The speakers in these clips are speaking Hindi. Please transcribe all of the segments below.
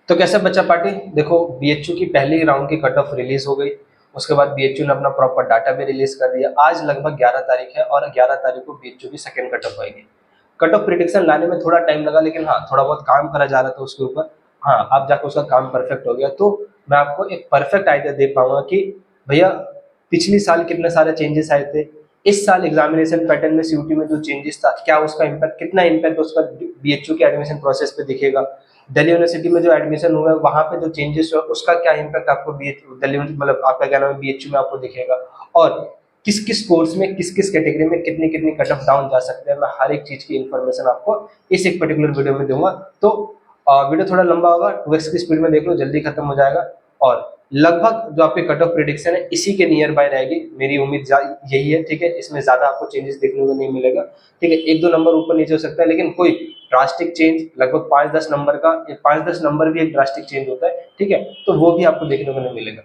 तो कैसे बच्चा पार्टी, देखो बीएचयू की पहली राउंड की कट ऑफ रिलीज हो गई, उसके बाद बीएचयू ने अपना प्रॉपर डाटा भी रिलीज कर दिया। आज लगभग 11 तारीख है और 11 तारीख को बीएचयू की सेकंड कट ऑफ आएगी। कट ऑफ प्रिडिक्शन लाने में थोड़ा टाइम लगा, लेकिन हाँ थोड़ा बहुत काम करा जा रहा था उसके ऊपर। हाँ अब जाकर उसका काम परफेक्ट हो गया, तो मैं आपको एक परफेक्ट आइडिया दे पाऊंगा कि भैया पिछले साल कितने सारे चेंजेस आए थे, इस साल एग्जामिनेशन पैटर्न में सीयूटी में जो चेंजेस था क्या उसका इम्पैक्ट, कितना इम्पैक्ट उसका बीएचयू के एडमिशन प्रोसेस पे दिखेगा, दिल्ली यूनिवर्सिटी में जो एडमिशन हुआ है वहां पे जो चेंजेस हुआ उसका क्या इम्पैक्ट आपको दिल्ली मतलब आपका क्या नाम है बीएचयू में आपको दिखेगा, और किस किस कोर्स में किस किस कैटेगरी में कितनी कितनी कट ऑफ डाउन जा सकते हैं, मैं हर एक चीज की इन्फॉर्मेशन आपको इस एक पर्टिकुलर वीडियो में दूंगा। तो वीडियो थोड़ा लंबा होगा, 2x की स्पीड में देख लो, जल्दी खत्म हो जाएगा। और लगभग जो आपकी कट ऑफ प्रिडिक्शन है इसी के नियर बाय रहेगी, मेरी उम्मीद यही है, ठीक है। इसमें ज्यादा आपको चेंजेस देखने को नहीं मिलेगा, ठीक है। एक दो नंबर ऊपर नीचे हो सकता है, लेकिन कोई ड्रास्टिक चेंज लगभग 5-10 नंबर का, 5-10 नंबर भी एक ड्रास्टिक चेंज होता है, ठीक है, तो वो भी आपको देखने को नहीं मिलेगा।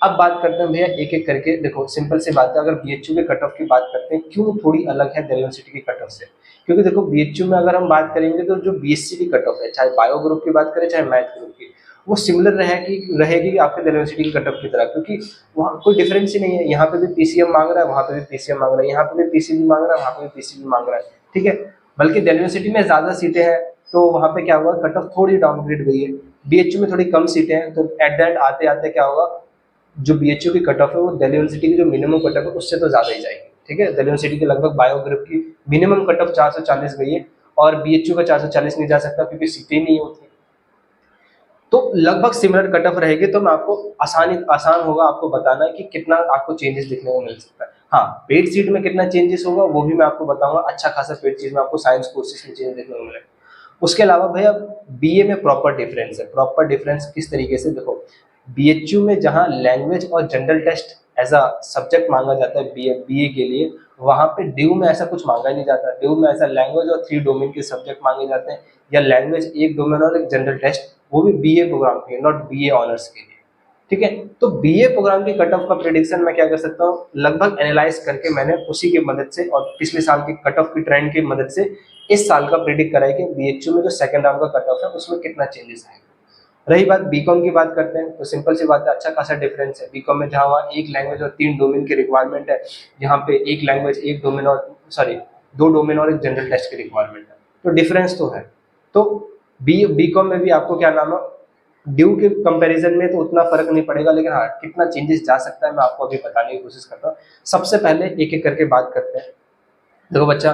अब बात करते हैं भैया एक एक करके, देखो सिंपल सी बात है, अगर बीएचयू के कट ऑफ की बात करते हैं क्यों थोड़ी अलग है दिल्ली यूनिवर्सिटी की कट ऑफ से, क्योंकि देखो बीएचयू में अगर हम बात करेंगे तो जो बीएससी की कट ऑफ है, चाहे बायो ग्रुप की बात करें चाहे मैथ ग्रुप की, वो सिमिलर रहेगी आपके दिल्ली यूनिवर्सिटी की कट ऑफ की तरह, क्योंकि वहाँ कोई डिफरेंस ही नहीं है, यहाँ पे भी पीसीएम मांग रहा है, वहाँ पे भी पीसीएम मांग रहा है, यहाँ पे भी पीसीबी मांग रहा है, वहाँ पे भी पीसीबी मांग रहा है, ठीक है। बल्कि दिल्ली यूनिवर्सिटी में ज्यादा सीटें हैं तो वहाँ पे क्या हुआ, कट ऑफ थोड़ी डाउनग्रेड गई है। बीएचयू में थोड़ी कम सीटें हैं, तो एट द एंड आते आते क्या होगा, जो बीएचयू की कट ऑफ है वो दिल्ली यूनिवर्सिटी की जो मिनिमम कट ऑफ है उससे तो ज्यादा ही जाएगी, ठीक है। दिल्ली यूनिवर्सिटी की लगभग बायो ग्रुप की मिनिमम कट ऑफ 440 गई है, और बीएचयू का 440 नहीं जा सकता क्योंकि सीटें नहीं होती। तो लगभग सिमिलर कट ऑफ रहेगी, तो मैं आपको आसान होगा आपको बताना कि कितना आपको चेंजेस देखने को मिल सकता है। हाँ पेड सीट में कितना चेंजेस होगा वो भी मैं आपको बताऊंगा, अच्छा खासा पेड सीट में आपको साइंस कोर्सेज में चेंज देखने को मिलेगा। उसके अलावा भैया बीए में प्रॉपर डिफरेंस है, प्रॉपर डिफरेंस किस तरीके से, देखो बीएचयू में जहाँ लैंग्वेज और general test as a subject मांगा जाता है बीए के लिए, वहाँ पे ड्यू में ऐसा कुछ मांगा नहीं जाता। ड्यू में ऐसा लैंग्वेज और 3 डोमेन के सब्जेक्ट मांगे जाते हैं, या लैंग्वेज एक डोमेन और एक जनरल टेस्ट, वो भी बीए प्रोग्राम के, नॉट बीए ऑनर्स के लिए, ठीक है। तो बीए प्रोग्राम की कट ऑफ का प्रेडिक्शन मैं क्या कर सकता हूँ, लगभग एनालाइज करके मैंने उसी की मदद से और पिछले साल की कट ऑफ की ट्रेंड की मदद से इस साल का प्रिडिक्ट करा है कि बीएचयू में जो सेकंड राउंड का कट ऑफ है उसमें कितना चेंजेस आएगा। रही बात बीकॉम की बात करते हैं, तो सिंपल सी बात है, अच्छा खासा डिफरेंस है बीकॉम में, जहाँ वहाँ एक लैंग्वेज और 3 डोमेन की रिक्वायरमेंट है, यहाँ पे एक लैंग्वेज एक डोमेन और सॉरी 2 डोमेन और एक जनरल टेस्ट की रिक्वायरमेंट है, तो डिफरेंस तो है। तो बीकॉम में भी आपको क्या नाम है, ड्यू के कंपैरिजन में तो उतना फर्क नहीं पड़ेगा, लेकिन हाँ कितना चेंजेस जा सकता है मैं आपको अभी बताने की कोशिश करता हूँ। सबसे पहले एक एक करके बात करते हैं। देखो बच्चा,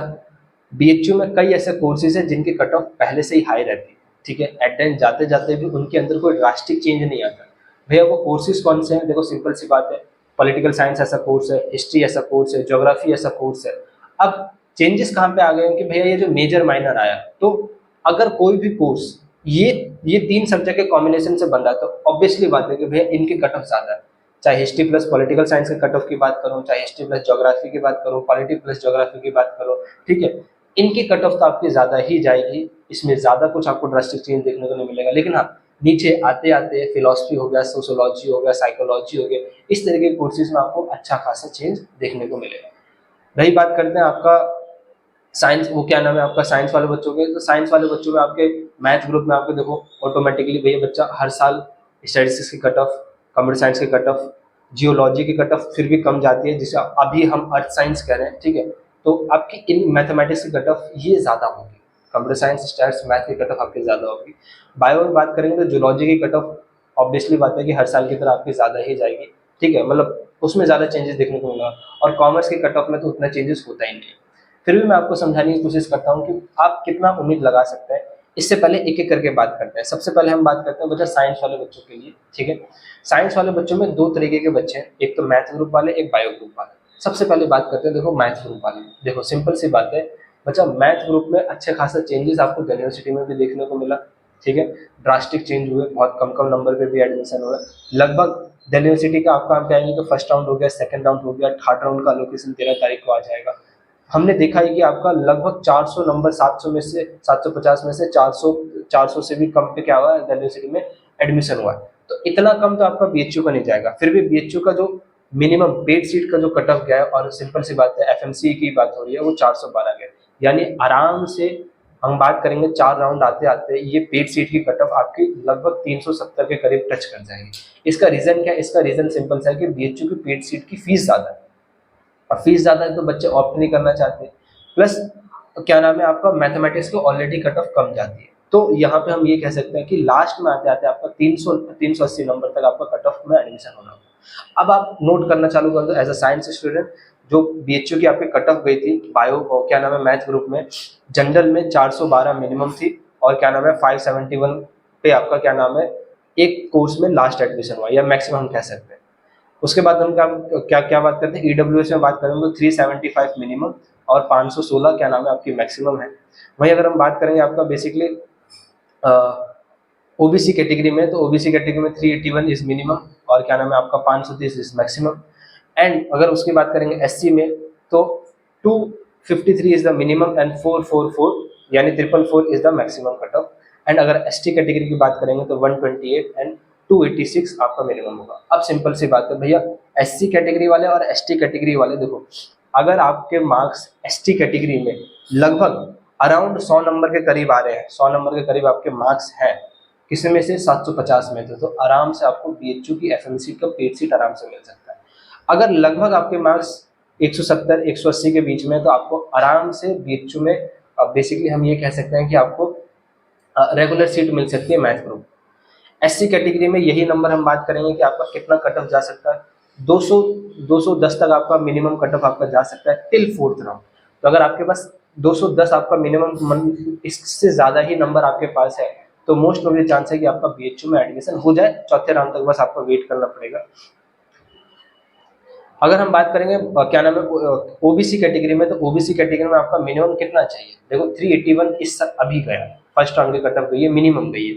बीएचयू में कई ऐसे कोर्सेज हैं जिनकी कट ऑफ पहले से ही हाई रहती है, ठीक है। एट एंड जाते जाते भी उनके अंदर कोई ड्रास्टिक चेंज नहीं आता। भैया वो कोर्सेज कौन से हैं, देखो सिंपल सी बात है, पॉलिटिकल साइंस ऐसा कोर्स है, हिस्ट्री ऐसा कोर्स है, ज्योग्राफी ऐसा कोर्स है। अब चेंजेस कहाँ पे आ गए हैं कि भैया ये जो मेजर माइनर आया, तो अगर कोई भी कोर्स ये ये 3 सब्जेक्ट के कॉम्बिनेशन से बन रहा है, तो ऑब्वियसली बात है कि भैया इनकी कट ऑफ ज्यादा है। चाहे हिस्ट्री प्लस पॉलिटिकल साइंस के कट ऑफ की बात करूं, चाहे हिस्ट्री प्लस ज्योग्राफी की बात करूं, पॉलिटी प्लस ज्योग्राफी की बात करूं, ठीक है, इनकी कट ऑफ तो आपकी ज्यादा ही जाएगी, इसमें ज्यादा कुछ आपको ड्रास्टिक चेंज देखने को नहीं मिलेगा। लेकिन हाँ नीचे आते आते फिलोसफी हो गया, सोशोलॉजी हो गया, साइकोलॉजी हो गया, इस तरह के कोर्सेज में आपको अच्छा खासा चेंज देखने को मिलेगा। रही बात करते हैं आपका साइंस, वो क्या नाम है आपका साइंस वाले बच्चों के, तो साइंस वाले बच्चों में आपके मैथ ग्रुप में आपके देखो ऑटोमेटिकली भैया बच्चा हर साल स्टैटिस्टिक्स की कट ऑफ, कंप्यूटर साइंस की कट ऑफ, जियोलॉजी की कट ऑफ फिर भी कम जाती है, जिसे अभी हम अर्थ साइंस कह रहे हैं, ठीक है। तो आपकी इन मैथमेटिक्स की कट ऑफ ये ज्यादा होगी, कंप्यूटर साइंस स्टैट्स मैथ की कट ऑफ आपकी ज्यादा होगी। बायो में बात करेंगे तो जूलॉजी की कट ऑफ ऑब्वियसली बात है कि हर साल की तरह आपकी ज्यादा ही जाएगी, ठीक है, मतलब उसमें ज्यादा चेंजेस देखने को मिलेगा। और कॉमर्स की कट ऑफ में तो उतना चेंजेस होता ही नहीं है। फिर भी मैं आपको समझाने की कोशिश करता हूँ कि आप कितना उम्मीद लगा सकते हैं। इससे पहले एक एक करके बात करते हैं। सबसे पहले हम बात करते हैं बच्चा साइंस वाले बच्चों के लिए, ठीक है। साइंस वाले बच्चों में 2 तरीके के बच्चे हैं, एक तो मैथ ग्रुप वाले, एक बायो ग्रुप वाले। सबसे पहले बात करते हैं देखो मैथ ग्रुप वाले। देखो सिंपल सी बात है बच्चा, मैथ ग्रुप में अच्छे खासा चेंजेस आपको यूनिवर्सिटी में भी देखने को मिला, ठीक है। ड्रास्टिक चेंज हुए, बहुत कम कम नंबर पे भी एडमिशन हुआ। लगभग दिल्ली यूनिवर्सिटी का आपका हम कहेंगे कि फर्स्ट राउंड हो गया, सेकंड राउंड हो गया, थर्ड राउंड का लोकेशन 13 तारीख को आ जाएगा। हमने देखा है कि आपका लगभग 400 नंबर, 700 में से 750 में से 400 से भी कम पे क्या हुआ है दिल्ली यूनिवर्सिटी में एडमिशन हुआ है। तो इतना कम तो आपका बीएचयू का नहीं जाएगा। फिर भी बीएचयू का जो मिनिमम पेड सीट का जो कट ऑफ गया है, और सिंपल सी बात है एफएमसी की बात हो रही है, वो 412 गया, यानी आराम से हम बात करेंगे 4 राउंड आते आते ये पेड सीट की कट ऑफ आपकी लगभग 370 के करीब टच कर जाएगी। इसका रीजन क्या है? इसका रीजन सिंपल सा है कि बीएचयू की पेड सीट की फीस ज्यादा है, और फीस ज्यादा है तो बच्चे ऑप्ट नहीं करना चाहते, प्लस क्या नाम है आपका मैथमेटिक्स को ऑलरेडी कट ऑफ कम जाती है। तो यहाँ पे हम ये कह सकते हैं कि लास्ट में आते आते आपका 380 नंबर तक आपका कट ऑफ में एडमिशन होना होगा। अब आप नोट करना चालू कर दो एज अ साइंस स्टूडेंट, जो बीएचयू की आपकी कट ऑफ गई थी बायो क्या नाम है मैथ ग्रुप में, जनरल में 412 मिनिमम थी, और क्या नाम है 571 पे आपका क्या नाम है एक कोर्स में लास्ट एडमिशन हुआ, या मैक्सिमम हम कह सकते हैं। उसके बाद हम क्या क्या बात करते हैं, ईडब्ल्यूएस में बात करेंगे तो 375 मिनिमम और 516 क्या नाम है आपकी मैक्सिमम है। वहीं अगर हम बात करेंगे आपका बेसिकली ओबीसी कैटेगरी में, तो ओबीसी कैटेगरी में 381 इज मिनिमम और क्या नाम है आपका 530 इज मैक्सिमम। एंड अगर उसकी बात करेंगे एससी में तो 253 इज द मिनिमम एंड 444 यानी 444 is the maximum cut off. And अगर एसटी कैटेगरी की बात करेंगे तो 128 एंड 286 आपका मिनिमम होगा। अब सिंपल सी बात है भैया, एससी कैटेगरी वाले और एसटी कैटेगरी वाले देखो, अगर आपके मार्क्स एसटी कैटेगरी में लगभग अराउंड 100 नंबर के करीब आ रहे हैं, 100 नंबर के करीब आपके मार्क्स हैं, किसी में से 750 में थे, तो आराम से आपको बीएचयू की एफएमसी का पेड सीट आराम से मिल सकता है। अगर लगभग आपके मार्क्स 170 180 के बीच में, तो आपको आराम से बीएचयू में बेसिकली हम ये कह सकते हैं कि आपको रेगुलर सीट मिल सकती है मैथ ग्रुप। एससी कैटेगरी में यही नंबर हम बात करेंगे कि आपका कितना कट ऑफ जा सकता है, 200 210 तक आपका मिनिमम कट ऑफ आपका जा सकता है टिल फोर्थ राउंड। तो अगर आपके पास 210 आपका मिनिमम, इससे ज़्यादा ही नंबर आपके पास है, तो मोस्ट प्रोबेबली चांस है कि आपका बीएचयू में एडमिशन हो जाए, चौथे राउंड तक बस आपको वेट करना पड़ेगा। अगर हम बात करेंगे क्या नाम है ओबीसी कैटेगरी में, तो ओबीसी कैटेगरी में आपका मिनिमम कितना चाहिए, देखो 381 इस अभी गया, फर्स्ट राउंड की कट ऑफ गई है, मिनिमम गई है।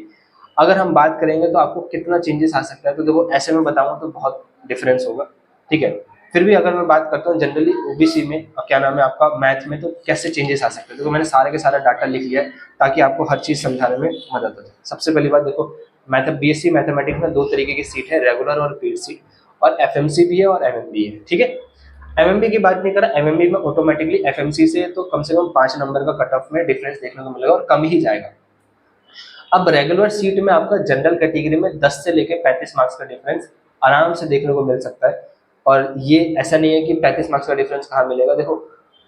अगर हम बात करेंगे तो आपको कितना चेंजेस आ सकता है, तो देखो ऐसे में बताऊंगा तो बहुत डिफरेंस होगा, ठीक है। फिर भी अगर मैं बात करता हूँ जनरली ओबीसी में क्या नाम है आपका मैथ में, तो कैसे चेंजेस आ सकते हैं, देखो मैंने सारे के सारा डाटा लिख लिया है ताकि आपको हर चीज़ समझाने में मदद हो जाए। सबसे पहली बात देखो, बीएससी मैथमेटिक्स में 2 तरीके की सीट है, रेगुलर और पेड सीट, और एफएमसी भी है और एमएमबी है, ठीक है। एमएमबी की बात नहीं करा, एमएमबी में ऑटोमेटिकली एफएमसी से तो कम से कम 5 नंबर का कट ऑफ में डिफरेंस देखने को मिलेगा और कम ही जाएगा। अब रेगुलर सीट में आपका जनरल कैटेगरी में 10 से लेकर 35 मार्क्स का डिफरेंस आराम से देखने को मिल सकता है। और ये ऐसा नहीं है कि 35 मार्क्स का डिफरेंस कहाँ मिलेगा, देखो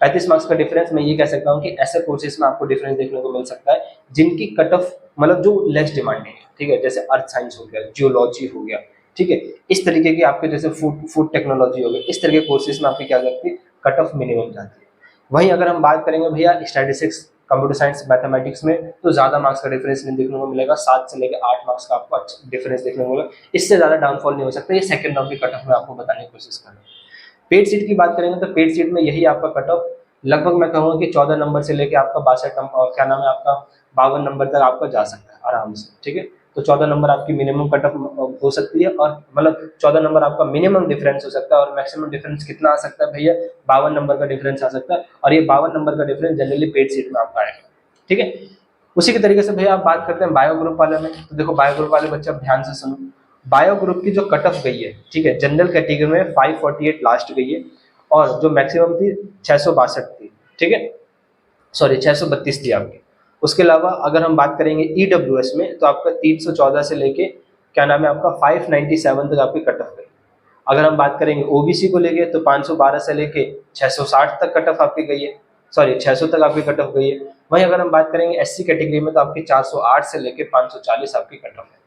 35 मार्क्स का डिफरेंस मैं ये कह सकता हूँ कि ऐसे कोर्सेज में आपको डिफरेंस देखने को मिल सकता है जिनकी कट ऑफ मतलब जो लेस डिमांडिंग है, ठीक है, जैसे अर्थ साइंस हो गया, जियोलॉजी हो गया, ठीक है, इस तरीके की आपके जैसे फूड टेक्नोलॉजी हो गई, इस तरह के कोर्सेज में आपकी क्या करती है कट ऑफ मिनिमम जाती है। वहीं अगर हम बात करेंगे भैया स्टैटिस्टिक्स, कंप्यूटर साइंस, मैथमेटिक्स में, तो ज़्यादा मार्क्स का डिफरेंस नहीं देखने को मिलेगा, 7 से लेकर 8 मार्क्स का आपको अच्छा डिफरेंस देखने को मिलेगा, इससे ज़्यादा डाउनफॉल नहीं हो सकता। ये सेकंड राउंड की कट ऑफ में आपको बताने की कोशिश कर रहा हूँ। पेड सीट की बात करेंगे तो पेड सीट में यही आपका कट ऑफ लगभग मैं कहूँगा कि 14 नंबर से लेकर आपका 62 नंबर क्या नाम है आपका 52 नंबर तक आपका जा सकता है आराम से, ठीक है। तो 14 नंबर आपकी मिनिमम कट ऑफ हो सकती है, और मतलब 14 नंबर आपका मिनिमम डिफरेंस हो सकता है, और मैक्सिमम डिफरेंस कितना आ सकता है भैया, 52 नंबर का डिफरेंस आ सकता है, और ये 52 नंबर का डिफरेंस जनरली पेड सीट में आपका आएगा, ठीक है। उसी के तरीके से भैया आप बात करते हैं बायो ग्रुप वाले में, तो देखो बायो ग्रुप वाले बच्चे ध्यान से सुनो, बायो ग्रुप की जो कट ऑफ गई है, ठीक है, जनरल कैटेगरी में 548 लास्ट गई है, और जो मैक्सिमम थी 662 थी, ठीक है, सॉरी 632 थी आपकी। उसके अलावा अगर हम बात करेंगे ईडब्ल्यूएस में, तो आपका 314 से लेके क्या नाम है आपका 597 तक आपकी कट ऑफ गई। अगर हम बात करेंगे ओबीसी को लेके, तो 512 से लेके 660 तक कट ऑफ आपकी गई है, सॉरी 600 तक आपकी कट ऑफ गई है। वहीं अगर हम बात करेंगे एससी कैटेगरी में, तो आपकी 408 से लेके 540 आपकी कट ऑफ है।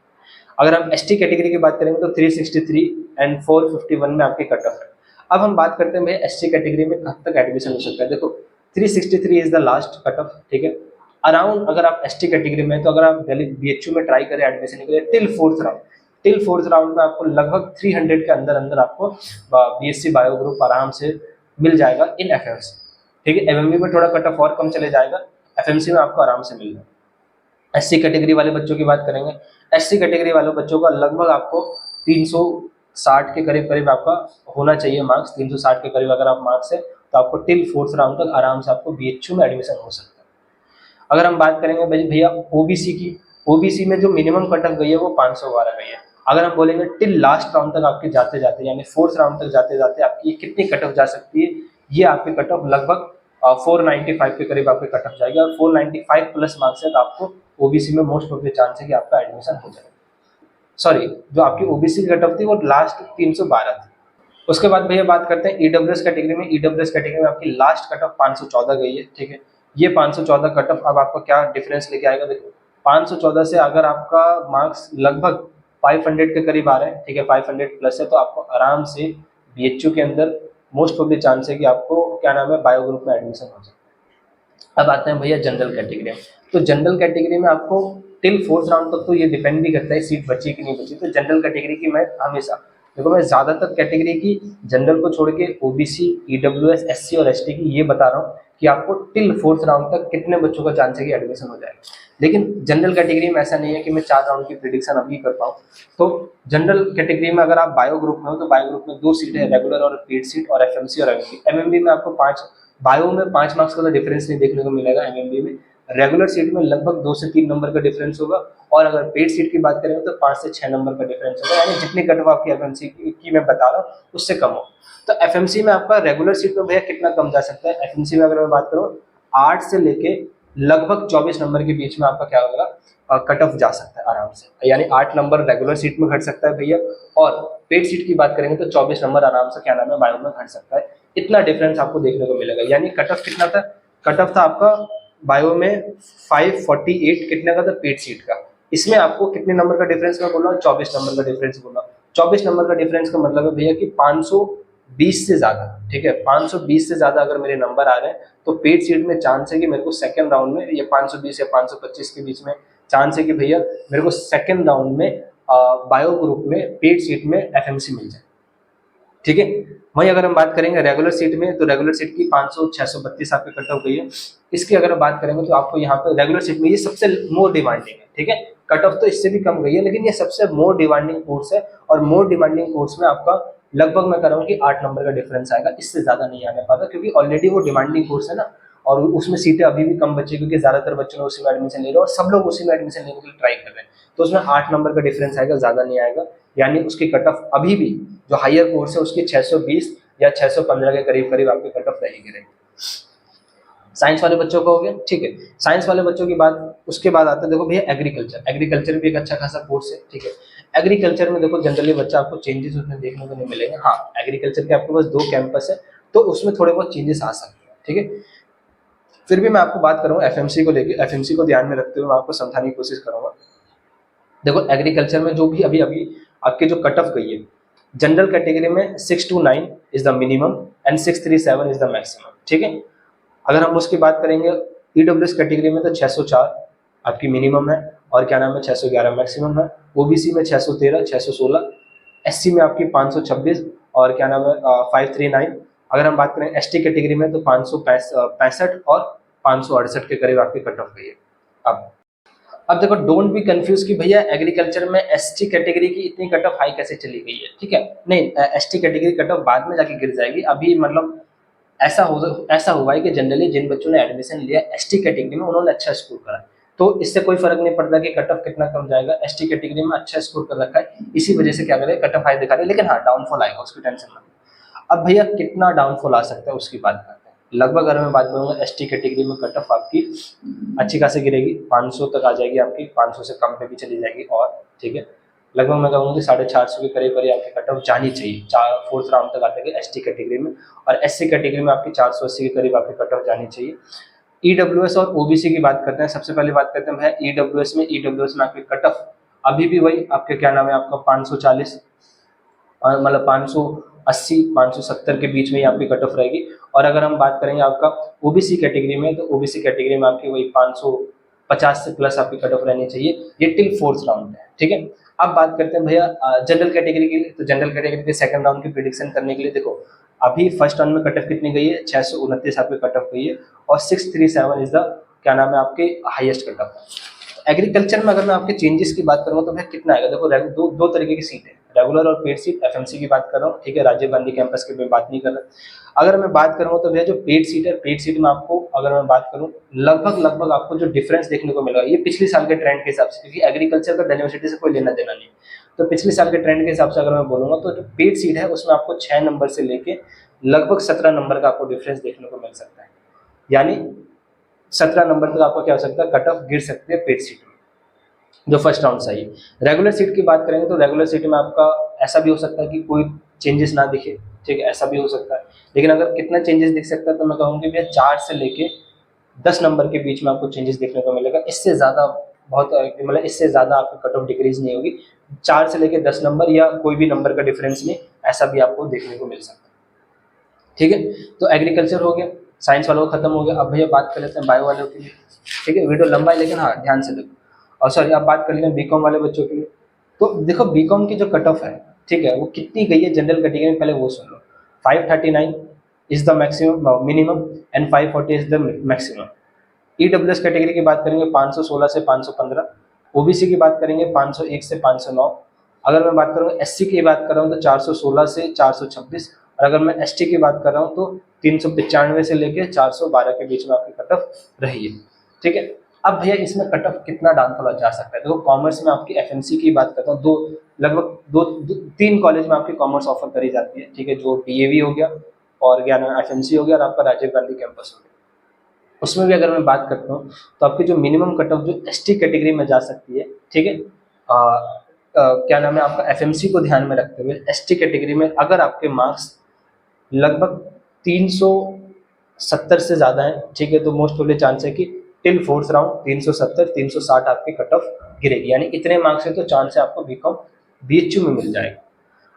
अगर हम एसटी कैटेगरी की बात करेंगे तो 363 एंड 451 में आपकी कट ऑफ है। अब हम बात करते हैं भाई एसटी कैटेगरी में कब तक एडमिशन हो सकता है, देखो 363 is the last cut off, ठीक है। अराउंड अगर आप एसटी कैटेगरी में, तो अगर आप दिल्ली बीएचयू में ट्राई करें एडमिशन के लिए टिल फोर्थ राउंड में आपको लगभग 300 के अंदर अंदर आपको बीएससी बायो ग्रुप आराम से मिल जाएगा इन एफएमसी, ठीक है। एमएमबी में थोड़ा कट ऑफ और कम चले जाएगा, एफएमसी में आपको आराम से मिल जाएगा। एससी कैटेगरी वाले बच्चों की बात करेंगे, एससी कैटेगरी वाले बच्चों का लगभग आपको 360 के करीब करीब आपका होना चाहिए मार्क्स, 360 के करीब अगर आप मार्क्स है, तो आपको टिल फोर्थ राउंड तक आराम से आपको बीएचयू में एडमिशन हो सकता है। अगर हम बात करेंगे भैया ओबीसी की, ओबीसी में जो मिनिमम कट ऑफ गई है वो 512 गई है। अगर हम बोलेंगे टिल लास्ट राउंड तक आपके जाते जाते यानी फोर्थ राउंड तक जाते जाते आपकी कितनी कट ऑफ जा सकती है, ये आपकी कट ऑफ लगभग 495 के करीब आपके कट ऑफ जाएगी और 495 प्लस मार्क्स है तो आपको ओबीसी में मोस्ट ऑफ द चांस है कि आपका एडमिशन हो जाएगा। सॉरी, जो आपकी ओबीसी की कट ऑफ थी वो लास्ट 312 थी। उसके बाद भैया बात करते हैं ईडब्ल्यूएस कैटेगरी में। ईडब्ल्यूएस कैटेगरी में आपकी लास्ट कट ऑफ 514 गई है, ठीक है। ये 514 कट ऑफ अब आपका क्या डिफरेंस लेके आएगा, देखो 514 से अगर आपका मार्क्स लगभग 500 के करीब आ रहे हैं, ठीक है, 500 प्लस है, तो आपको आराम से बीएचयू के अंदर मोस्ट ऑफ द चांस है कि आपको क्या नाम है बायो ग्रुप में एडमिशन हो जाए। अब आते हैं भैया जनरल कैटेगरी में। तो जनरल कैटेगरी में आपको टिल फोर्थ राउंड तक तो ये डिपेंड भी करता है सीट बची कि नहीं बची। तो जनरल कैटेगरी की मैं हमेशा देखो, मैं ज्यादातर कैटेगरी की जनरल को छोड़ के ओबीसी, ईडब्ल्यूएस, एससी और एसटी की ये बता रहा हूँ कि आपको टिल फोर्थ राउंड तक कितने बच्चों का चांस है कि एडमिशन हो जाएगा। लेकिन जनरल कैटेगरी में ऐसा नहीं है कि मैं 4 राउंड की प्रिडिक्शन अभी कर पाऊँ। तो जनरल कैटेगरी में अगर आप बायो ग्रुप में हो तो बायो ग्रुप में 2 सीट है, रेगुलर और पेड सीट, और एफएमसी और एमएमबी। एमएमबी में आपको 5, बायो में 5 मार्क्स का तो डिफरेंस नहीं देखने को मिलेगा एमएमबी में। रेगुलर सीट में लगभग 2 से 3 नंबर का डिफरेंस होगा, और अगर पेड सीट की बात करें तो 5 से 6 नंबर का डिफरेंस होगा, यानी जितनी कट ऑफ आपकी एफएमसी की मैं बता रहा हूँ उससे कम हो। तो एफएमसी में आपका रेगुलर सीट में भैया कितना कम जा सकता है, एफएमसी में अगर मैं बात करूँ 8 से लेके लगभग 24 नंबर के बीच में आपका क्या होगा कट ऑफ जा सकता है आराम से, यानी 8 नंबर रेगुलर सीट में घट सकता है भैया, और पेड सीट की बात करेंगे तो 24 नंबर आराम से क्या नाम है बायो में घट सकता है। इतना डिफरेंस आपको देखने को मिलेगा। यानी कट ऑफ कितना था, कट ऑफ था आपका बायो में 548 कितने का था पेड सीट का। इसमें आपको कितने नंबर का डिफरेंस मैं बोल रहा हूँ, 24 नंबर का डिफरेंस बोल रहा हूँ। 24 नंबर का डिफरेंस का मतलब है भैया कि 520 से ज्यादा, ठीक है, 520 से ज्यादा अगर मेरे नंबर आ रहे हैं तो पेड सीट में चांस है कि मेरे को सेकंड राउंड में ये 520 या 525 के बीच में चांस है कि भैया मेरे को सेकंड राउंड में बायो ग्रुप में पेड सीट में एफएमसी मिल जाए, ठीक है। वहीं अगर हम बात करेंगे रेगुलर सीट में तो रेगुलर सीट की 500 632 आपकी कट ऑफ गई है। इसकी अगर बात करेंगे तो आपको यहाँ पे रेगुलर सीट में ये सबसे मोर डिमांडिंग है, ठीक है। कट ऑफ तो इससे भी कम गई है, लेकिन ये सबसे मोर डिमांडिंग कोर्स है, और मोर डिमांडिंग कोर्स में आपका लगभग मैं कह रहा हूँ कि 8 नंबर का डिफरेंस आएगा, इससे ज्यादा नहीं आने पाता, क्योंकि ऑलरेडी वो डिमांडिंग कोर्स है ना, और उसमें सीटें अभी भी कम बची, क्योंकि ज्यादातर बच्चों ने उसी में एडमिशन ले रहे हैं और सब लोग उसी में एडमिशन लेने के लिए ट्राई कर रहे हैं। तो उसमें 8 नंबर का डिफरेंस आएगा, ज्यादा नहीं आएगा। यानी उसकी कट ऑफ अभी भी जो हायर कोर्स है उसकी 620 या 615 के करीब करीब आपकी कट ऑफ रहेगी। साइंस वाले बच्चों का हो गया, ठीक है। साइंस वाले बच्चों की बात, उसके बाद आता है देखो भैया एग्रीकल्चर। एग्रीकल्चर भी एक अच्छा खासा कोर्स है, ठीक है। एग्रीकल्चर में देखो जनरली बच्चा आपको चेंजेस उसमें देखने को नहीं मिलेंगे। हाँ, एग्रीकल्चर के आपके पास 2 कैंपस है तो उसमें थोड़े बहुत चेंजेस आ सकते हैं, ठीक है। फिर भी मैं आपको बात करूँ एफएमसी को लेकर, एफएमसी को ध्यान में रखते हुए मैं आपको समझाने की कोशिश करूंगा। देखो एग्रीकल्चर में जो भी अभी अभी आपके जो कट ऑफ गई है, जनरल कैटेगरी में 629 is the minimum and 637 is the maximum, ठीक है। अगर हम उसकी बात करेंगे ईडब्ल्यूएस कैटेगरी में तो 604 आपकी मिनिमम है, और क्या नाम है 611 मैक्सिमम है। ओबीसी में 613, 616, एससी में आपकी 526, और क्या नाम है 539। अगर हम बात करें एसटी कैटेगरी में तो 565 और 568 के करीब आपकी कट ऑफ गई है। अब देखो डोंट बी कंफ्यूज कि भैया एग्रीकल्चर में एसटी कैटेगरी की इतनी कट ऑफ हाई कैसे चली गई है, ठीक है। नहीं, एसटी कैटेगरी कट ऑफ बाद में जाके गिर जाएगी। अभी मतलब ऐसा हुआ है कि जनरली जिन बच्चों ने एडमिशन लिया एसटी कैटेगरी में उन्होंने अच्छा स्कोर करा, तो इससे कोई फर्क नहीं पड़ता कि कट ऑफ कितना कम जाएगा। एसटी कैटेगरी में अच्छा स्कोर कर रखा है, इसी वजह से क्या करें कट ऑफ हाई दिखा रहे हैं, लेकिन हाँ डाउनफॉल आएगा, उसकी टेंशन मत। अब भैया कितना डाउनफॉल आ सकता है उसकी बात करते हैं। लगभग अगर मैं बात करूंगा एसटी कैटेगरी में कट ऑफ आपकी अच्छी खासी गिरेगी, 500 तक आ जाएगी आपकी, 500 से कम पे भी चली जाएगी, और ठीक है लगभग मैं कहूँगा कि 450 के करीब करीब आपकी कट ऑफ जानी चाहिए, 4th राउंड तक आते हैं एसटी कैटेगरी में। और एससी कैटेगरी में आपकी 480 के करीब आपकी कट ऑफ जानी चाहिए। ईडब्ल्यूएस और ओबीसी की बात करते हैं। सबसे पहले बात करते हैं भाई ईडब्ल्यूएस में आपकी कट ऑफ अभी भी वही आपके क्या नाम है आपका 540, मतलब 580 570 के बीच में ही आपकी कट ऑफ रहेगी। और अगर हम बात करेंगे आपका ओबीसी कैटेगरी में तो ओबीसी कैटेगरी में आपकी वही 550 से प्लस आपकी कट ऑफ रहनी चाहिए। ये टिल 4th राउंड है, ठीक है। अब बात करते हैं भैया जनरल कैटेगरी के लिए। तो जनरल कैटेगरी के सेकंड राउंड की प्रिडिक्शन करने के लिए देखो अभी फर्स्ट राउंड में कट ऑफ कितनी गई है, 629 आपकी कट ऑफ गई है, और 637 इज द क्या नाम है आपके हाईएस्ट कट ऑफ। एग्रीकल्चर में अगर मैं आपके चेंजेस की बात करूँ तो भैया कितना आएगा, देखो दो तरीके की सीट है, रेगुलर और पेड सीट। एफएमसी की बात कर रहा हूँ, ठीक है, राजीव गांधी कैंपस की मैं बात नहीं कर रहा। अगर मैं बात करूँ तो भैया जो पेड सीट है, पेड सीट में आपको अगर मैं बात करूँ लगभग आपको जो डिफरेंस देखने को मिलेगा ये पिछले साल के ट्रेंड के हिसाब से, क्योंकि एग्रीकल्चर का यूनिवर्सिटी से कोई लेना देना नहीं, तो पिछले साल के ट्रेंड के हिसाब से अगर मैं बोलूँगा तो जो पेड सीट है उसमें आपको 6 नंबर से लेके लगभग 17 नंबर का आपको डिफरेंस देखने को मिल सकता है। यानी 17 नंबर तक आपका क्या हो सकता है, कट ऑफ गिर सकती है पेड सीट में, जो फर्स्ट राउंड से आई है। रेगुलर सीट की बात करेंगे तो रेगुलर सीट में आपका ऐसा भी हो सकता है कि कोई चेंजेस ना दिखे, ठीक है, ऐसा भी हो सकता है। लेकिन अगर कितना चेंजेस दिख सकता है तो मैं कहूँगी भैया 4 से लेके 10 नंबर के बीच में आपको चेंजेस देखने को मिलेगा। इससे ज़्यादा बहुत मतलब इससे ज़्यादा आपकी कट ऑफ डिक्रीज नहीं होगी। 4 से लेके 10 नंबर या कोई भी नंबर का डिफरेंस नहीं, ऐसा भी आपको देखने को मिल सकता है। ठीक है, तो एग्रीकल्चर हो गया, साइंस वालों का खत्म हो गया। अब भैया बात कर लेते हैं बायो वालों के लिए। ठीक है, वीडियो लंबा है लेकिन हाँ ध्यान से देखो। और सॉरी, अब बात कर लेते हैं बीकॉम वाले बच्चों के लिए। तो देखो बीकॉम की जो कट ऑफ है, ठीक है, वो कितनी गई है जनरल कैटेगरी में, पहले वो सुन लो। 539 is the maximum minimum and 540 is the maximum. EWS category की बात करेंगे 516 से 515, ओबीसी की बात करेंगे 501 से 509। अगर मैं बात करूँ एससी की बात कर रहा हूँ तो 416 से 426, और अगर मैं एसटी की बात कर रहा हूँ तो 395 से लेके 412 के बीच में आपकी कट ऑफ रही है। ठीक है, अब भैया इसमें कट ऑफ कितना डाउनफॉल जा सकता है। देखो कॉमर्स में आपकी एफएमसी की बात करता हूँ, लगभग 3 कॉलेज में आपकी कॉमर्स ऑफर करी जाती है। ठीक है, जो डीएवी हो गया और क्या नाम एफएमसी हो गया और आपका राजीव गांधी कैंपस हो गया। उसमें भी अगर मैं बात करता हूँ तो आपकी जो मिनिमम कट ऑफ जो एसटी कैटेगरी में जा सकती है, ठीक है, क्या नाम है आपका एफएमसी को ध्यान में रखते हुए एसटी कैटेगरी में अगर आपके मार्क्स लगभग 370 से ज़्यादा है, ठीक है, तो मोस्ट प्रोबेबली चांस है कि टिल फोर्थ राउंड 370 360 आपकी कट ऑफ गिरेगी। यानी इतने मार्क्स है तो चांस है आपको बीकॉम बीएचयू में मिल जाएगा।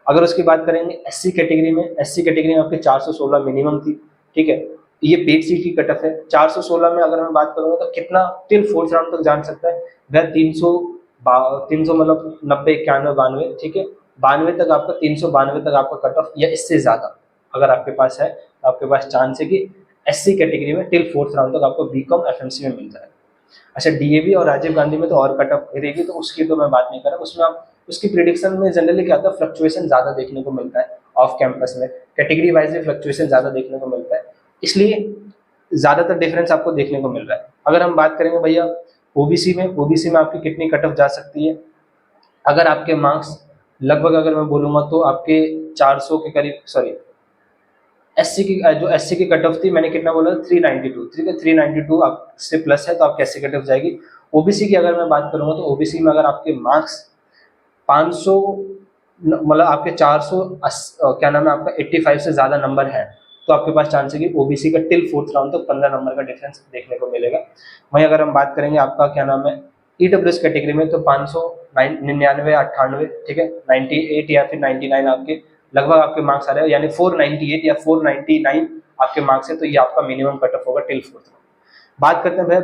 अगर उसकी बात करेंगे एससी कैटेगरी में, एससी कैटेगरी में आपकी 416 मिनिमम थी। ठीक है, ये पेड सीट की कट ऑफ है। 416 में अगर मैं बात करूंगा तो कितना टिल फोर्थ राउंड तक जान सकता है वह 300 मतलब 90 91 92, ठीक है, 92 तक आपका 392 तक आपका कट ऑफ या इससे ज़्यादा अगर आपके पास है तो आपके पास चांस है कि एससी कैटेगरी में टिल फोर्थ राउंड तक आपको बीकॉम एफएमसी में मिल जाएगा। अच्छा, डीएवी और राजीव गांधी में तो और कट ऑफ गिरेगी, तो उसकी तो मैं बात नहीं कर रहा। उसमें आप उसकी प्रिडिक्शन में जनरली क्या होता है, फ्लक्चुएशन ज़्यादा देखने को मिलता है ऑफ कैंपस में, कैटेगरी वाइज भी फ्लक्चुएशन ज़्यादा देखने को मिलता है, इसलिए ज़्यादातर डिफरेंस आपको देखने को मिल रहा है। अगर हम बात करेंगे भैया ओबीसी में आपकी कितनी कट ऑफ जा सकती है, अगर आपके मार्क्स लगभग अगर मैं बोलूँगा तो आपके 400 के करीब, सॉरी एससी की जो एससी की कट ऑफ थी मैंने कितना बोला 392, ठीक है, 392 आप से प्लस है तो आपकी एससी कट ऑफ जाएगी। ओबीसी की अगर मैं बात करूँगा तो ओबीसी में अगर आपके मार्क्स 500 मतलब आपके 400 क्या नाम है आपका 85 से ज़्यादा नंबर है तो आपके पास चांस है कि ओबीसी का टिल फोर्थ राउंड तक 15 नंबर का डिफरेंस देखने को मिलेगा। वहीं अगर हम बात करेंगे आपका क्या नाम है ईडब्ल्यूएस कैटेगरी में तो 599 98, ठीक है, 98 या फिर 99 आपके लगभग आपके मार्क्स आ रहे हैं, यानी 498 या 499 आपके मार्क्स है, तो ये आपका मिनिमम कट ऑफ होगा टिल फोर्थ। बात करते हैं भैया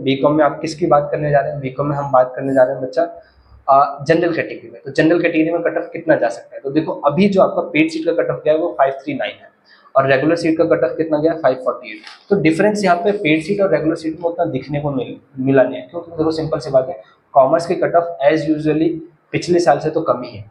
बीकॉम में आप किसकी बात करने जा रहे हैं। बीकॉम में हम बात करने जा रहे हैं बच्चा जनरल कैटेगरी में। तो जनरल कैटेगरी में कट ऑफ कितना जा सकता है, तो देखो अभी जो आपका पेड सीट का कट ऑफ गया है वो 539 है और रेगुलर सीट का कट ऑफ कितना गया 548। तो डिफरेंस यहाँ पे पेड सीट और रेगुलर सीट में उतना दिखने को मिला नहीं है, क्योंकि देखो सिंपल सी बात है, कॉमर्स की कट ऑफ एज यूजुअली पिछले साल से तो कम ही है,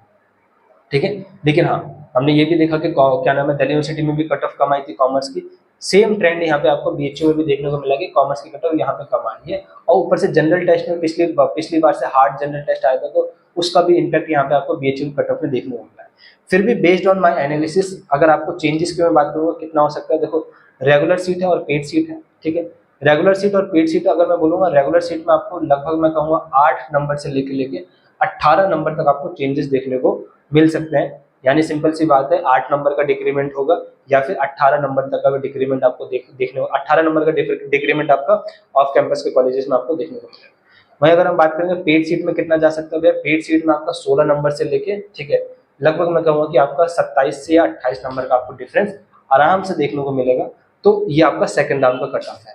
ठीक है। लेकिन हाँ, हमने ये भी देखा कि क्या नाम है दिल्ली यूनिवर्सिटी में भी कट ऑफ कम आई थी कॉमर्स की। सेम ट्रेंड यहाँ पे आपको बीएचयू में भी देखने को मिला कि कॉमर्स की कट ऑफ यहाँ पे कम आई है, और ऊपर से जनरल टेस्ट में पिछली बार से हार्ड जनरल टेस्ट आया था तो उसका भी इम्पैक्ट यहाँ पे आपको बीएचयू कट ऑफ में देखने को मिला है। फिर भी बेस्ड ऑन माई एनालिसिस अगर आपको चेंजेस की मैं बात करूँगा कितना हो सकता है, देखो रेगुलर सीट है और पेड सीट है, ठीक है। रेगुलर सीट और पेड सीट अगर मैं बोलूँगा, रेगुलर सीट में आपको लगभग मैं कहूँगा 8 नंबर से लेके 18 नंबर तक आपको चेंजेस देखने को मिल सकते हैं। यानी सिंपल सी बात है 8 नंबर का डिक्रीमेंट होगा या फिर 18 नंबर तक का डिक्रीमेंट आपको देखने को 18 नंबर का डिक्रीमेंट आपका ऑफ कैंपस के कॉलेजेस में आपको देखने को मिलेगा। वहीं अगर हम बात करेंगे पेड सीट में कितना जा सकता है, पेड सीट में आपका 16 नंबर से लेके, ठीक है, लगभग मैं कहूँगा कि आपका 27 से या 28 नंबर का आपको डिफरेंस आराम से देखने को मिलेगा। तो ये आपका सेकंड राउंड का कट ऑफ है,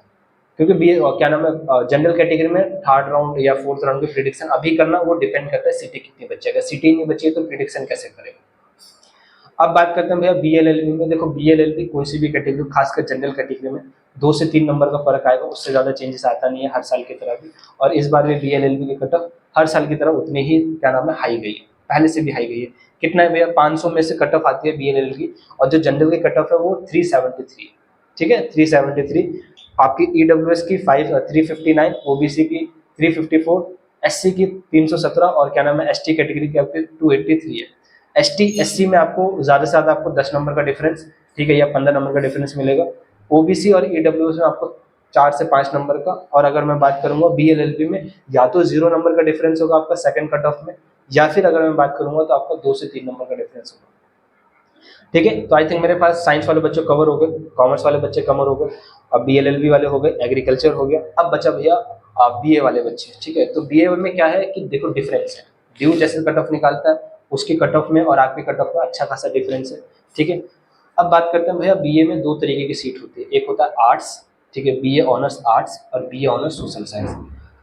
क्योंकि बी क्या नाम है जनरल कैटेगरी में थर्ड राउंड या फोर्थ राउंड की प्रिडिक्शन अभी करना वो डिपेंड करता है सिटी कितनी बची है। अगर सिटी नहीं बची है तो प्रिडिक्शन कैसे करेगा। अब बात करते हैं भैया बीएलएलबी में। देखो बीएलएलबी कोई सी भी कैटेगरी, खासकर जनरल कैटेगरी में 2 से 3 नंबर का फर्क आएगा, उससे ज़्यादा चेंजेस आता नहीं है हर साल की तरह भी। और इस बार भी बीएलएलबी की कट ऑफ हर साल की तरह उतनी ही क्या नाम है हाई गई है, पहले से भी हाई गई है। कितना है भैया 500 में से कट ऑफ आती है बीएलएलबी की, और जो जनरल की कट ऑफ है वो 373, ठीक है, 373। आपकी ईडब्ल्यूएस की 359, ओबीसी की 354, एससी की 317 और क्या नाम है एसटी कैटेगरी की आपकी 283 है। एसटी एससी में आपको ज़्यादा से ज़्यादा आपको 10 नंबर का डिफरेंस, ठीक है, या 15 नंबर का डिफरेंस मिलेगा। ओबीसी और ईडब्ल्यूएस में आपको 4 से 5 नंबर का, और अगर मैं बात करूंगा बीएलएलबी में या तो 0 नंबर का डिफरेंस होगा आपका सेकंड कट ऑफ में, या फिर अगर मैं बात करूंगा तो आपका 2 से 3 नंबर का डिफरेंस होगा। ठीक है, तो आई थिंक मेरे पास साइंस वाले बच्चे कवर हो गए, कॉमर्स वाले बच्चे कवर हो गए, अब बीएलएलबी वाले हो गए, एग्रीकल्चर हो गया। अब बचा भैया बीए वाले बच्चे। ठीक है, तो बीए में क्या है कि देखो डिफरेंस है, ड्यू जैसे कट ऑफ निकालता है उसकी कट ऑफ में और आपकी कट ऑफ में अच्छा खासा डिफरेंस है। ठीक है, अब बात करते हैं भैया बीए में दो तरीके की सीट होती है, एक होता है आर्ट्स, ठीक है, बीए ऑनर्स आर्ट्स और बीए ऑनर्स सोशल साइंस।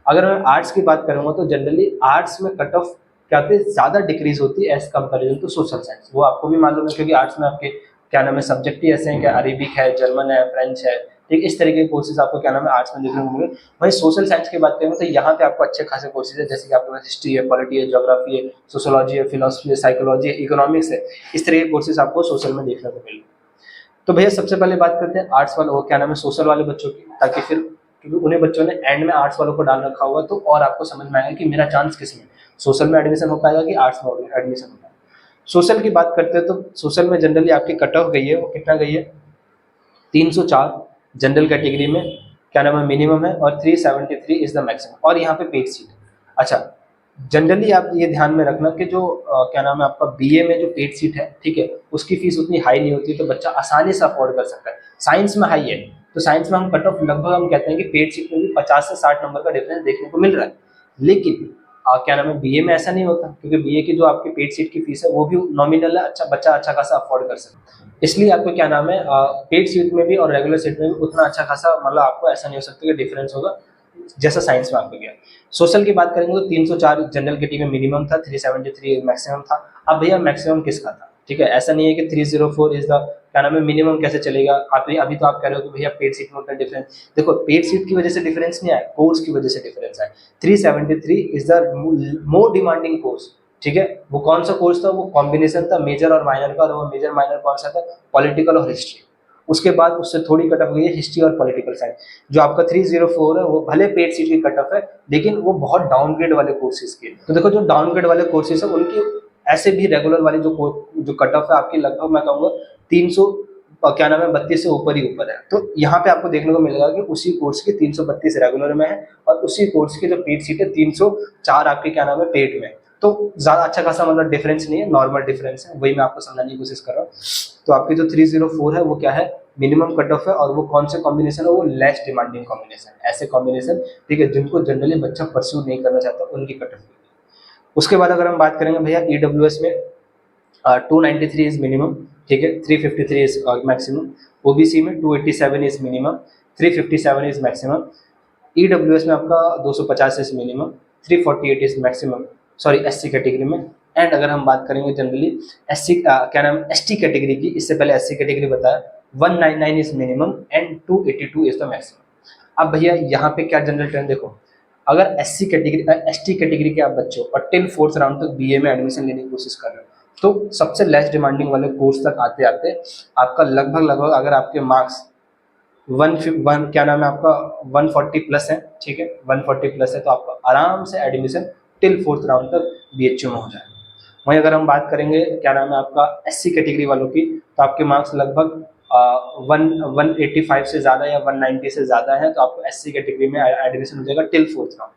अगर मैं आर्ट्स की बात करूंगा तो जनरली आर्ट्स में कट ऑफ क्या होती है, ज़्यादा डिक्रीज होती है as comparison to social science. वो आपको भी मालूम है क्योंकि आर्ट्स में आपके क्या नाम है सब्जेक्ट ही ऐसे हैं कि अरेबिक है, जर्मन है, फ्रेंच है, ठीक, इस तरीके के कोर्सेज आपको क्या नाम है आर्ट्स में देखने को मिले। वहीं सोशल साइंस की बात करें तो यहाँ पे आपको अच्छे खासे कोर्सेज है, जैसे कि आपके पास हिस्ट्री है, पॉलिटी है, ज्योग्राफी है, सोशोलॉजी है, फिलोसफी है, साइकोलॉजी है, इकोनॉमिक्स है, इस तरह के कोर्सेज आपको सोशल में देखने को मिले। तो भैया सबसे पहले बात करते हैं आर्ट्स वाले, वो क्या नाम है सोशल वाले बच्चों की, ताकि फिर क्योंकि उन्हें बच्चों ने एंड में आर्ट्स वालों को डाल रखा होगा तो और आपको समझ में आएगा कि मेरा चांस किस में, सोशल में एडमिशन हो पाएगा कि आर्ट्स में एडमिशन हो पाएगा। सोशल की बात करते हैं तो सोशल में जनरली आपकी कट ऑफ गई है, वो कितना गई है 304 जनरल कैटेगरी में क्या नाम है मिनिमम है, और 373 इज द मैक्सिमम, और यहाँ पे पेड सीट। अच्छा, जनरली आप ये ध्यान में रखना कि जो क्या नाम है आपका बीए में जो पेड सीट है, ठीक है, उसकी फीस उतनी हाई नहीं होती, तो बच्चा आसानी से अफोर्ड कर सकता है। साइंस में हाई है, तो साइंस में हम कट ऑफ लगभग हम कहते हैं कि पेड सीट में भी 50 से 60 नंबर का डिफरेंस देखने को मिल रहा है। लेकिन क्या नाम है बीए में ऐसा नहीं होता, क्योंकि बीए की जो आपकी पेड सीट की फीस है वो भी नॉमिनल है, अच्छा बच्चा अच्छा खासा अफोर्ड कर सकता है। इसलिए आपको क्या नाम है पेड सीट में भी और रेगुलर सीट में भी उतना अच्छा खासा मतलब आपको ऐसा नहीं हो सकता कि डिफरेंस होगा जैसा साइंस में आपको गया। सोशल की बात करेंगे तो 304 जनरल कैटेगरी में मिनिमम था, 373 मैक्सिमम था। अब भैया मैक्सिमम किसका था, ठीक है, ऐसा नहीं है कि 304 इज द क्या नाम है मिनिमम कैसे चलेगा। आप अभी तो आप कह रहे हो कि भैया पेड सीट में उतना डिफरेंस, देखो पेड सीट की वजह से डिफरेंस नहीं आया, कोर्स की वजह से डिफरेंस आया। 373 is the more demanding course, ठीक है, वो कौन सा कोर्स था, वो कॉम्बिनेशन था मेजर और माइनर का, और वो मेजर माइनर कौन सा था, पॉलिटिकल और हिस्ट्री। उसके बाद उससे थोड़ी कट ऑफ गई है हिस्ट्री और पॉलिटिकल साइंस। जो आपका 304 है वो भले पेड सीट की कट ऑफ है, लेकिन वो बहुत डाउनग्रेड वाले कोर्सेज के। तो देखो जो डाउनग्रेड वाले कोर्सेज है उनकी ऐसे भी रेगुलर वाली जो कट ऑफ है आपकी लगभग मैं कहूँगा 300 क्या नाम है 32 से ऊपर ही ऊपर है। तो यहाँ पे आपको देखने को मिलेगा कि उसी कोर्स के 332 रेगुलर में है, और उसी कोर्स की जो पेड सीट है 304 आपके क्या नाम है पेड में। तो ज्यादा अच्छा खासा मतलब डिफरेंस नहीं है, नॉर्मल डिफरेंस है, वही मैं आपको समझाने की कोशिश कर रहा हूँ। तो आपकी जो 304 है वो क्या है मिनिमम कट ऑफ है, और वो कौन से कॉम्बिनेशन है, वो लेस डिमांडिंग कॉम्बिनेशन, ऐसे कॉम्बिनेशन, ठीक है, जिनको जनरली बच्चा परस्यू नहीं करना चाहता उनकी कट ऑफ। उसके बाद अगर हम बात करेंगे भैया ईडब्ल्यूएस में 293 इज मिनिमम, ठीक है, 353 इज मैक्सिमम। ओबीसी में 287 is minimum, 357 is maximum. EWS में आपका 250 is minimum, 348 is maximum, sorry SC category में। एंड अगर हम बात करेंगे जनरली एससी क्या नाम एसटी कैटेगरी की, इससे पहले एससी कैटेगरी बताया, 199 is minimum and 282 is the maximum. अब भैया यहाँ पे क्या जनरल ट्रेंड देखो, अगर एससी कैटेगरी एसटी कैटेगरी के आप बच्चों और टिल 4th राउंड तक बीए में एडमिशन लेने की कोशिश कर रहे हो, तो सबसे लेस डिमांडिंग वाले कोर्स तक आते आते आपका लगभग अगर आपके मार्क्स वन क्या नाम है आपका 140 प्लस है, ठीक है, 140 प्लस है, तो आपका आराम से एडमिशन टिल 4th राउंड तक बीएचयू में हो जाएगा। वहीं अगर हम बात करेंगे क्या नाम है आपका एससी कैटेगरी वालों की, तो आपके मार्क्स लगभग 185 से ज़्यादा या 190 से ज़्यादा है, तो आपको एससी कैटेगरी में एडमिशन हो जाएगा टिल 4th राउंड।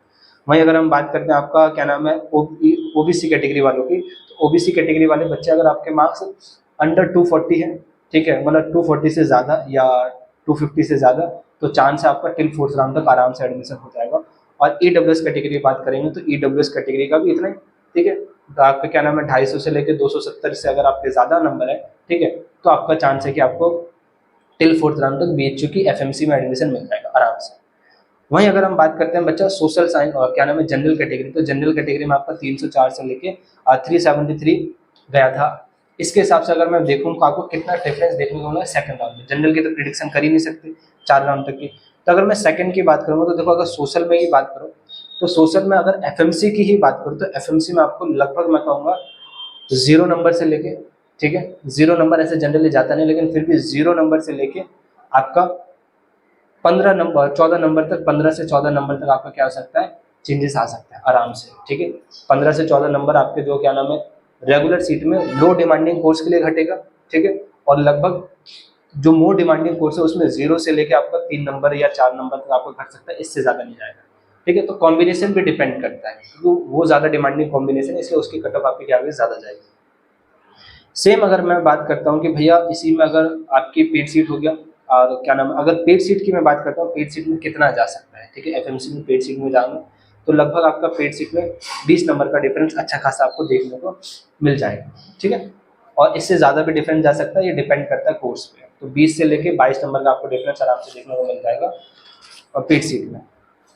वहीं अगर हम बात करते हैं आपका क्या नाम है ओबीसी कैटेगरी वालों की, तो ओबीसी कैटेगरी वाले बच्चे अगर आपके मार्क्स अंडर 240 है, ठीक है, मतलब 240 से ज़्यादा या 250 से ज़्यादा, तो चांस है आपका टिल 4th राउंड तक आराम से एडमिशन हो जाएगा। और ईडब्ल्यूएस कैटेगरी की बात करेंगे तो ईडब्ल्यूएस कैटेगरी का भी इतना ही, ठीक है, तो आपका क्या नाम है 250 से लेकर 270 से अगर आपके ज़्यादा नंबर है, ठीक है, तो आपका चांस है कि आपको टिल 4th राउंड तक बीएचयू की एफएमसी में एडमिशन मिल जाएगा आराम से। वहीं अगर हम बात करते हैं बच्चा सोशल साइंस और क्या नाम है जनरल कैटेगरी, तो जनरल कैटेगरी में आपका 304 से लेके 373 गया था। इसके हिसाब से अगर मैं देखूँ तो आपको कितना डिफरेंस देखने को मिला सेकंड राउंड में। जनरल की तो प्रिडिक्शन कर ही नहीं सकते 4 राउंड तक की, तो अगर मैं सेकंड की बात करूँगा तो देखो अगर सोशल में ही बात करूँ तो सोशल में अगर एफएमसी की ही बात करूँ तो एफएमसी में आपको लगभग मैं कहूँगा 0 नंबर से लेके, ठीक है, 0 नंबर ऐसे जनरली जाता नहीं, लेकिन फिर भी 0 नंबर से लेके आपका 15 नंबर 14 नंबर तक, 15 से 14 नंबर तक आपका क्या हो सकता है चेंजेस आ सकता है आराम से, ठीक है। 15 से 14 नंबर आपके जो क्या नाम है रेगुलर सीट में लो डिमांडिंग कोर्स के लिए घटेगा, ठीक है, और लगभग जो मोर डिमांडिंग कोर्स है उसमें 0 से लेके आपका 3 नंबर या 4 नंबर तक आपको घट सकता है, इससे ज़्यादा नहीं जाएगा। ठीक है, तो कॉम्बिनेशन पे डिपेंड करता है, क्योंकि वो ज़्यादा डिमांडिंग कॉम्बिनेशन है, इसलिए उसकी कट ऑफ आपकी क्या होगी, ज़्यादा जाएगी। सेम अगर मैं बात करता हूँ कि भैया इसी में अगर आपकी पेड सीट हो गया, और क्या नाम है, अगर पेड सीट की मैं बात करता हूँ, पेड सीट में कितना जा सकता है, ठीक है, एफएमसी में पेड सीट में जाऊँगा तो लगभग आपका पेड सीट में 20 नंबर का डिफरेंस अच्छा खासा आपको देखने को मिल जाएगा। ठीक है, और इससे ज़्यादा भी डिफरेंस जा सकता है, ये डिपेंड करता है कोर्स पे। तो 20 से लेके 22 नंबर का आपको डिफरेंस आराम से देखने को मिल जाएगा और पेड सीट में।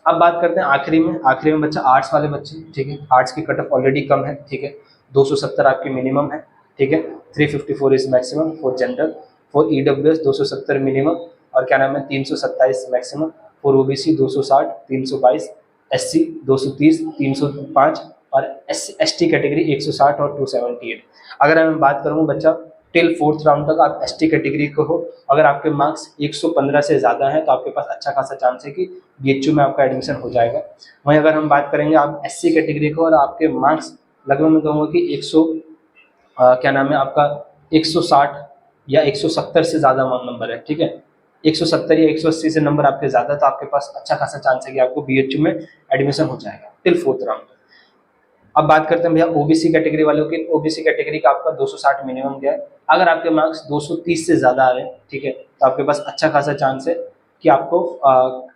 अब बात करते हैं आखिरी में बच्चा आर्ट्स वाले बच्चे। ठीक है, आर्ट्स की कट ऑफ ऑलरेडी कम है। ठीक है, 270 आपकी मिनिमम है। ठीक है, 354 is maximum for general. For EWS 270 minimum, और क्या नाम है, 327 मैक्सिमम। फॉर ओबीसी 260, 322, एससी 230, 305, और एसटी कैटेगरी 160 और 278। अगर मैं बात करूँ बच्चा टिल 4th राउंड तक आप एसटी कैटेगरी को हो, अगर आपके मार्क्स 115 से ज़्यादा हैं तो आपके पास अच्छा खासा चांस है कि बीएचयू में आपका एडमिशन हो जाएगा। वहीं अगर हम बात करेंगे आप एससी कैटेगरी को और आपके मार्क्स लगभग मैं कहूँगा कि 100 क्या नाम है आपका 160 या 170 से ज़्यादा नंबर है। ठीक है, 170 या 180 से नंबर आपके ज़्यादा, तो आपके पास अच्छा खासा चांस है कि आपको बीएचयू में एडमिशन हो जाएगा टिल 4th राउंड। अब बात करते हैं भैया ओबीसी कैटेगरी वालों की। ओबीसी कैटेगरी का आपका 260 मिनिमम गया है। अगर आपके मार्क्स 230 से ज़्यादा आ रहे हैं, ठीक है, तो आपके पास अच्छा खासा चांस है कि आपको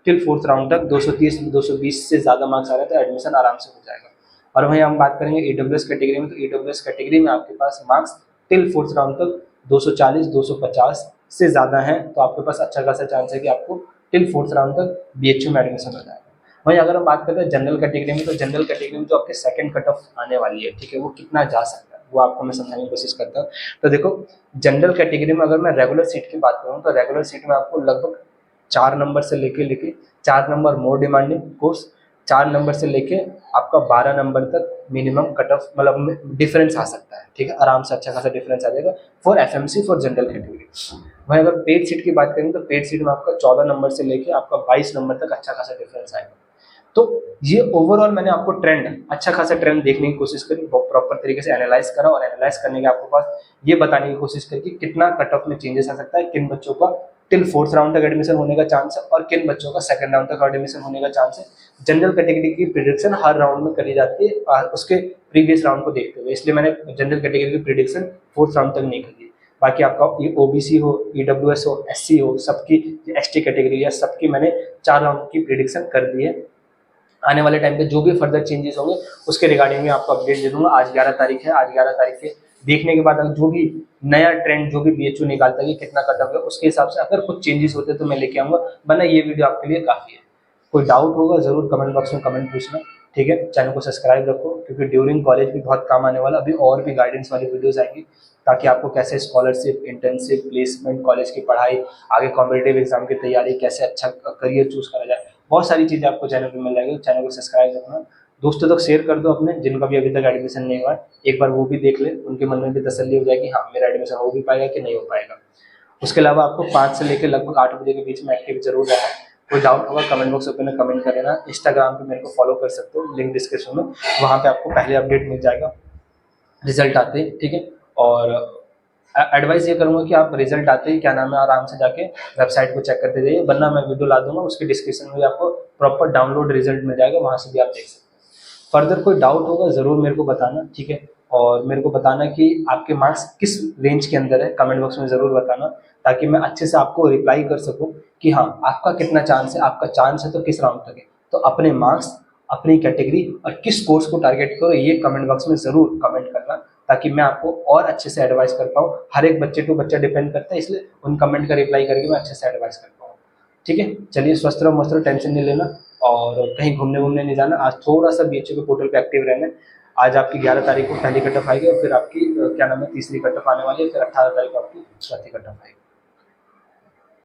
टिल 4th राउंड तक 230 220 से ज़्यादा मार्क्स आ रहे हैं तो एडमिशन आराम से हो जाएगा। और वहीं हम बात करेंगे ईडब्ल्यूएस कैटेगरी में, तो ईडब्ल्यूएस कैटेगरी में आपके pass marks till 4th round तक 240 250 से ज़्यादा हैं, तो आपके पास अच्छा खासा चांस है कि आपको टिल 4th राउंड तक बीएचयू में एडमिशन हो जाएगा। वहीं अगर हम बात करते हैं जनरल कैटेगरी में, तो जनरल कैटेगरी में जो आपके सेकंड कट ऑफ आने वाली है, ठीक है, वो कितना जा सकता है वो आपको मैं समझाने की कोशिश करता हूँ। तो देखो, जनरल कैटेगरी में अगर मैं रेगुलर सीट की बात करूँ तो रेगुलर सीट में आपको लगभग 4 नंबर से लेके 4 number more demanding course, 4 number से लेके आपका 12 नंबर तक मिनिमम कट ऑफ मतलब डिफरेंस आ सकता है। ठीक है, आराम से अच्छा खासा डिफरेंस आ जाएगा for FMC for general category. वहीं अगर पेड सीट की बात करें तो पेड सीट में आपका 14 नंबर से लेके आपका 22 नंबर तक अच्छा खासा डिफरेंस आएगा। तो ये ओवरऑल मैंने आपको ट्रेंड, अच्छा खासा ट्रेंड देखने की कोशिश करी, प्रॉपर तरीके से एनालाइज करा, और एनालाइज करने के आपको पास ये बताने की कोशिश करी कि कितना कट ऑफ में चेंजेस आ सकता है, किन बच्चों का टिल 4th राउंड तक एडमिशन होने का चांस है और किन बच्चों का सेकंड राउंड तक एडमिशन होने का चांस है। जनरल कैटेगरी की प्रिडिक्शन हर राउंड में करी जाती है और उसके प्रीवियस राउंड को देखते हुए, इसलिए मैंने जनरल कैटेगरी की प्रिडिक्शन 4th राउंड तक नहीं करी। बाकी आपका ओबीसी हो, ईडब्ल्यूएस हो, एससी हो, सबकी, एसटी कैटेगरी या सबकी मैंने 4 राउंड की प्रिडिक्शन कर दी है। आने वाले टाइम पे जो भी फर्दर चेंजेस होंगे उसके रिगार्डिंग में आपको अपडेट दे दूंगा। आज 11 तारीख है, आज 11 तारीख के देखने के बाद अगर जो भी नया ट्रेंड जो भी बीएचयू निकालता है कि कितना कट ऑफ है, उसके हिसाब से अगर कुछ चेंजेस होते हैं तो मैं लेके आऊंगा, वरना ये वीडियो आपके लिए काफ़ी है। कोई डाउट होगा जरूर कमेंट बॉक्स में कमेंट पूछना। ठीक है, चैनल को सब्सक्राइब रखो, क्योंकि ड्यूरिंग कॉलेज भी बहुत काम आने वाला, अभी और भी गाइडेंस वाली वीडियोस आएंगी, ताकि आपको कैसे स्कॉलरशिप, इंटर्नशिप, प्लेसमेंट, कॉलेज की पढ़ाई, आगे कॉम्पिटेटिव एग्जाम की तैयारी, कैसे अच्छा करियर चूज करा जाए, बहुत सारी चीज़ें आपको चैनल पे मिल जाएगी। चैनल को सब्सक्राइब रखना, दोस्तों तक शेयर कर दो अपने, जिनका भी अभी तक एडमिशन नहीं हुआ है, एक बार वो भी देख ले, उनके मन में भी तसल्ली हो जाएगी, हाँ मेरा एडमिशन हो भी पाएगा कि नहीं हो पाएगा। उसके अलावा आपको 5 से लेकर लगभग 8 बजे के बीच में एक्टिव जरूर रहना है। कोई डाउट होगा कमेंट बॉक्स में कमेंट कर लेना। इंस्टाग्राम पे मेरे को फॉलो कर सकते हो, लिंक डिस्क्रिप्शन में, वहाँ पे आपको पहले अपडेट मिल जाएगा रिजल्ट आते ही। ठीक है, और एडवाइस ये करूंगा कि आप रिजल्ट आते ही क्या नाम है आराम से जाके वेबसाइट को चेक करते जाइए, वरना मैं वीडियो ला दूंगा, उसके डिस्क्रिप्शन में आपको प्रॉपर डाउनलोड रिजल्ट मिल जाएगा, वहाँ से भी आप देख सकते हैं। फर्दर कोई डाउट होगा ज़रूर मेरे को बताना। ठीक है, और मेरे को बताना कि आपके मार्क्स किस रेंज के अंदर है, कमेंट बॉक्स में ज़रूर बताना, ताकि मैं अच्छे से आपको रिप्लाई कर सकूं कि हाँ आपका कितना चांस है, आपका चांस है तो किस राउंड तक है। तो अपने मार्क्स, अपनी कैटेगरी और किस कोर्स को टारगेट करो, ये कमेंट बॉक्स में ज़रूर कमेंट करना, ताकि मैं आपको और अच्छे से एडवाइस कर पाऊँ। हर एक बच्चे टू बच्चा डिपेंड करता है, इसलिए उन कमेंट का रिप्लाई करके मैं अच्छे से एडवाइस कर पाऊँ। ठीक है, चलिए स्वस्थ रहो, मस्त रहो, टेंशन नहीं लेना, और कहीं घूमने वूमने नहीं जाना। आज थोड़ा सा बीएचयू के पोर्टल पे एक्टिव रहना। आज आपकी 11 तारीख को पहली कट ऑफ आएगी, और फिर आपकी क्या नाम है तीसरी कट ऑफ आने वाली है, फिर 18 तारीख को आपकी चौथी कट ऑफ आएगी।